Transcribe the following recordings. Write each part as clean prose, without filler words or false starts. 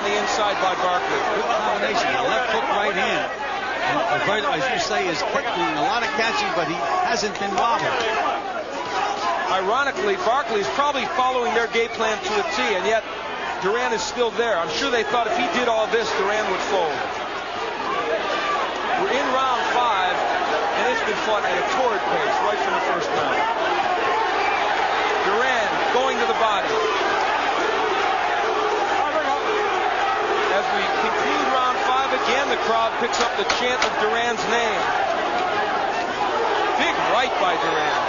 on the inside by Barkley. Good combination. Left hook, right hand. And Roberto, as you say, is doing a lot of catching, but he hasn't been wobbled. Ironically, Barkley is probably following their game plan to a T, and yet Duran is still there. I'm sure they thought if he did all this, Duran would fold. We're in round 5, and it's been fought at a torrid pace right from the first round. Duran going to the body. As we conclude round 5 again, the crowd picks up the chant of Duran's name. Big right by Duran.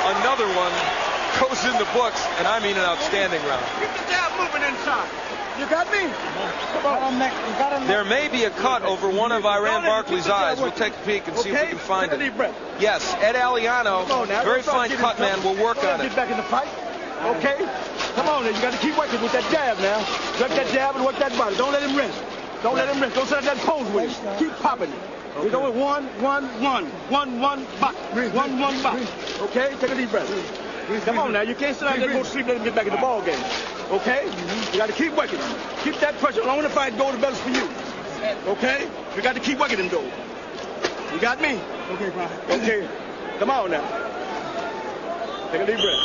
Another one goes in the books, and I mean an outstanding round. Keep the jab moving inside. You got me? Come on. There may be a cut over one of Iran Barkley's eyes. We'll take a peek and see if we can find it. Yes, Ed Aliano, very fine cut man, will work on it. Get back in the fight. Okay? Come on, you got to keep working with that jab now. Work that jab and work that body. Don't let him rest. Don't let him rest. Don't set that pose with him. Keep popping it. Okay. We're going 1, 1, 1. 1, 1, box. 1, 1, box. Okay? Take a deep breath. Come on now. You can't sit out there and go to sleep. Let him get back in the ball game. Okay? You got to keep working. Keep that pressure. Long as the fight goes, the better for you. Okay? You got to keep working him, though. You got me? Okay, Brian. Okay. Come on now. Take a deep breath.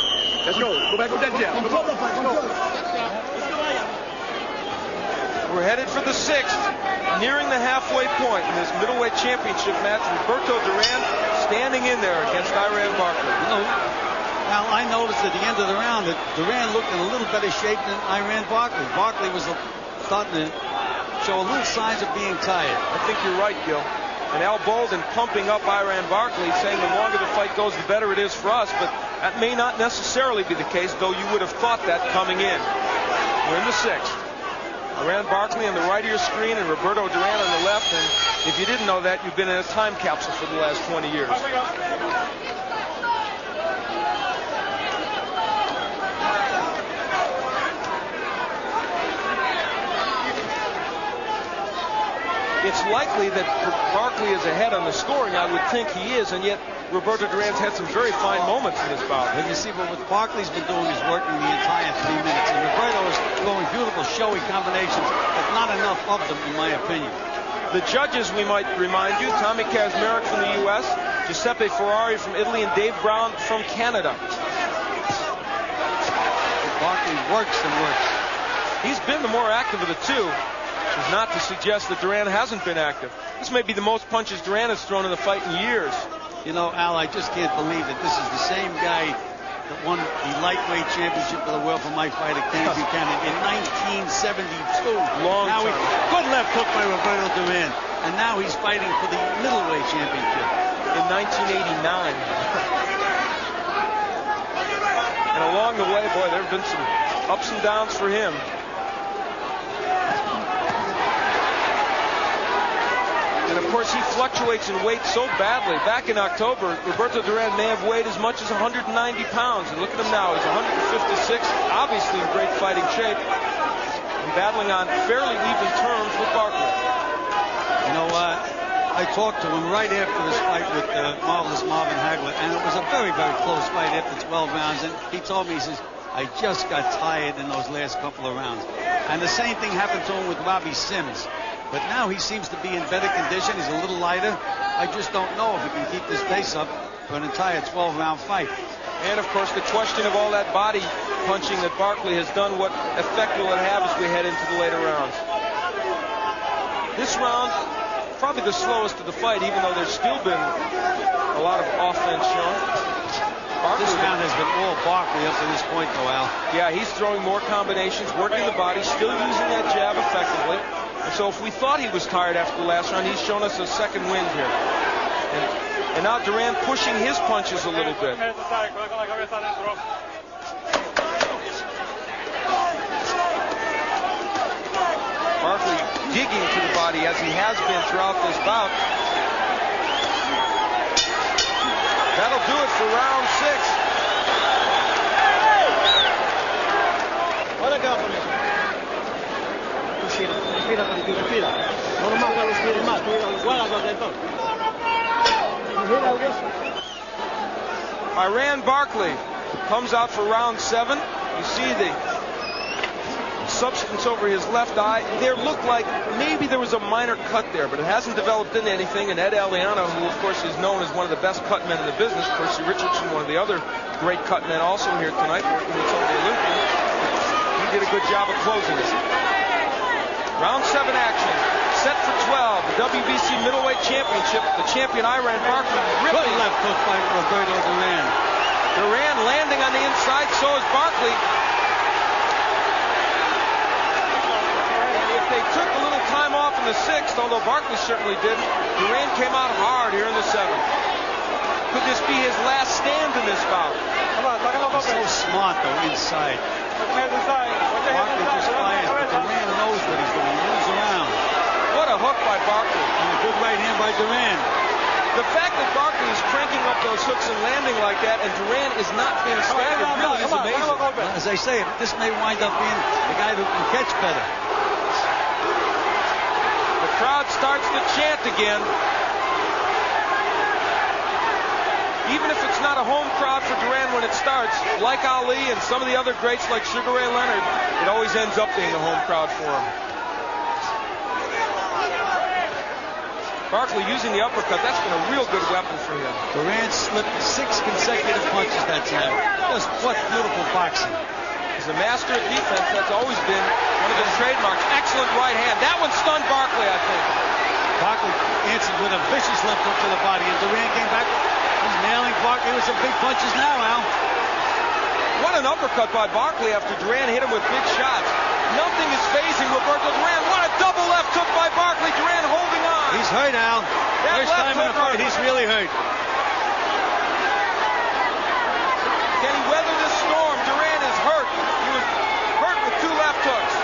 Let's go. Go back with that jab. Come on. Let's go. We're headed for the 6th, nearing the halfway point in this middleweight championship match. Roberto Duran standing in there against Iran Barkley. Now, I noticed at the end of the round that Duran looked in a little better shape than Iran Barkley. Barkley was starting to show a little signs of being tired. I think you're right, Gil. And Al Bolden pumping up Iran Barkley, saying the longer the fight goes, the better it is for us. But that may not necessarily be the case, though you would have thought that coming in. We're in the 6th. Iran Barkley on the right of your screen and Roberto Duran on the left. And if you didn't know that, you've been in a time capsule for the last 20 years. It's likely that Barkley is ahead on the scoring. I would think he is, and yet Roberto Duran's had some very fine moments in this bout. And you see, but what Barkley's been doing is working the entire 3 minutes, and Roberto is throwing beautiful, showy combinations, but not enough of them, in my opinion. The judges, we might remind you, Tommy Kazmarek from the U.S., Giuseppe Ferrari from Italy, and Dave Brown from Canada. Barkley works and works. He's been the more active of the two. Which is not to suggest that Duran hasn't been active. This may be the most punches Duran has thrown in the fight in years. You know, Al, I just can't believe that this is the same guy that won the lightweight championship of the world for my fighter, Kenny Buchanan, in 1972. Long time. Good left hook by Roberto Duran. And now he's fighting for the middleweight championship. In 1989. And along the way, boy, there have been some ups and downs for him. And of course, he fluctuates in weight so badly. Back in October, Roberto Duran may have weighed as much as 190 pounds. And look at him now, he's 156, obviously in great fighting shape, and battling on fairly even terms with Barkley. You know, I talked to him right after this fight with Marvelous Marvin Hagler, and it was a very, very close fight after 12 rounds. And he told me, he says, I just got tired in those last couple of rounds. And the same thing happened to him with Robbie Sims. But now he seems to be in better condition. He's a little lighter. I just don't know if he can keep this pace up for an entire 12-round fight. And, of course, the question of all that body punching that Barkley has done, what effect will it have as we head into the later rounds? This round, probably the slowest of the fight, even though there's still been a lot of offense shown. This round has been all Barkley up to this point, though, Al. Yeah, he's throwing more combinations, working the body, still using that jab effectively. And so if we thought he was tired after the last round, he's shown us a second wind here. And now Duran pushing his punches a little bit. Barkley digging to the body as he has been throughout this bout. That'll do it for round 6. Olha cá, respira. Normal, respira más. Guarda, Iran Barkley comes out for round 7. You see the substance over his left eye. There looked like maybe there was a minor cut there, but it hasn't developed into anything. And Ed Aliano, who of course is known as one of the best cut men in the business, Percy Richardson, one of the other great cut men also here tonight, working with some of the Olympians, he did a good job of closing it. Round 7 action. Set for 12. The WBC Middleweight Championship. The champion Iran Barkley ripping. Good left hook by Roberto Duran. Duran landing on the inside, so is Barkley. If they took a little time off in the 6th, although Barkley certainly didn't, Duran came out hard here in the 7th. Could this be his last stand in this bout? He's so smart, though, inside. Barkley just fires, but Duran knows what he's doing. He moves around. What a hook by Barkley. And a good right hand by Duran. The fact that Barkley is cranking up those hooks and landing like that, and Duran is not being staggered, really is amazing. Well, as I say, this may wind up being the guy who can catch better. The crowd starts to chant again. Even if it's not a home crowd for Duran when it starts, like Ali and some of the other greats like Sugar Ray Leonard, it always ends up being a home crowd for him. Barkley using the uppercut, that's been a real good weapon for him. Duran slipped 6 consecutive punches that time. Just what beautiful boxing. He's a master of defense. That's always been one of his trademarks. Excellent right hand. That one stunned Barkley, I think. Barkley answered with a vicious left hook to the body, and Duran came back. He's nailing Barkley with some big punches now, Al. What an uppercut by Barkley after Duran hit him with big shots. Nothing is phasing Roberto Duran. What a double left hook by Barkley. Duran holding on. He's hurt, Al. First time in a fight, he's really hurt. Can he weather this storm? Duran is hurt. He was hurt with 2 left hooks.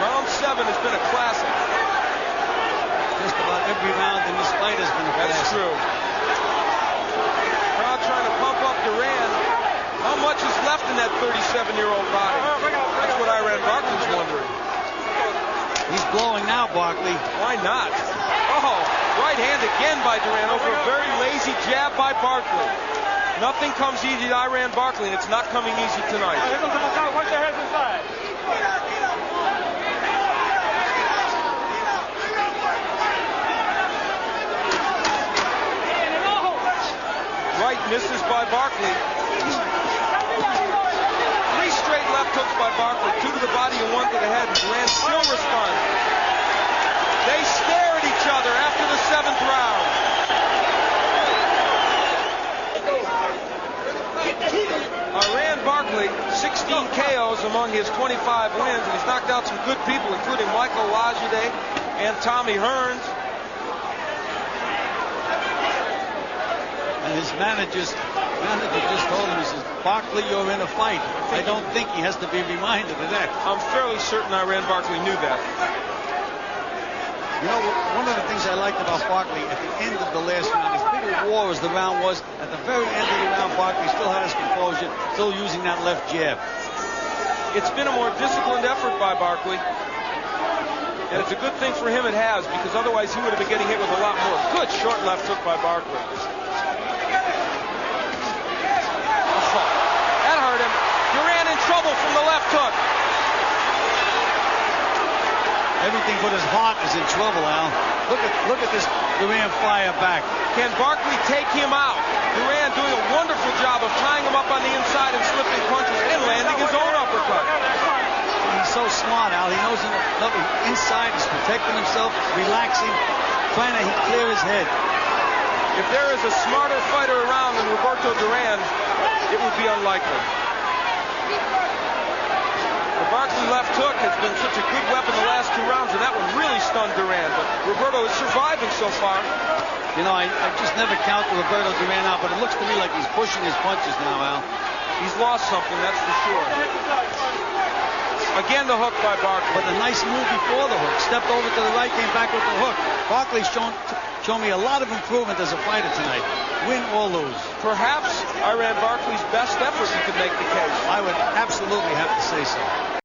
Round 7 has been a classic. Just about every round in this fight has been a classic. That's true. Crowd trying to pump up Duran. How much is left in that 37-year-old body? That's what Iran Barkley's wondering. He's blowing now, Barkley. Why not? Oh, right hand again by Duran over a very lazy jab by Barkley. Nothing comes easy to Iran Barkley, and it's not coming easy tonight. Watch your heads inside. Right misses by Barkley. 3 straight left hooks by Barkley. 2 to the body and 1 to the head. And Duran still responds. They stare at each other after the 7th round. Iran Barkley, 16 KOs among his 25 wins, and he's knocked out some good people, including Michael Lajide and Tommy Hearns. And his manager just told him, he says, Barkley, you're in a fight. I don't think he has to be reminded of that. I'm fairly certain Iran Barkley knew that. You know, one of the things I liked about Barkley at the end of the last round, as big a war as the round was, at the very end of the round, Barkley still had his composure, still using that left jab. It's been a more disciplined effort by Barkley. And it's a good thing for him it has, because otherwise he would have been getting hit with a lot more. Good short left hook by Barkley. That hurt him. Duran in trouble from the left hook. Everything but his heart is in trouble, Al. Look at this Duran fire back. Can Barkley take him out? Duran doing a wonderful job of tying him up on the inside and slipping punches and landing his own uppercut. He's so smart, Al. He knows inside he's protecting himself, relaxing, trying to clear his head. If there is a smarter fighter around than Roberto Duran, it would be unlikely. The Barkley left hook has been such a good weapon the last 2 rounds, and that one really stunned Duran. But Roberto is surviving so far. You know, I just never count Roberto Duran out, but it looks to me like he's pushing his punches now, Al. He's lost something, that's for sure. Again, the hook by Barkley. But a nice move before the hook. Stepped over to the right, came back with the hook. Barkley's shown me a lot of improvement as a fighter tonight. Win or lose. Perhaps Iran Barkley's best effort, you could make the case. I would absolutely have to say so.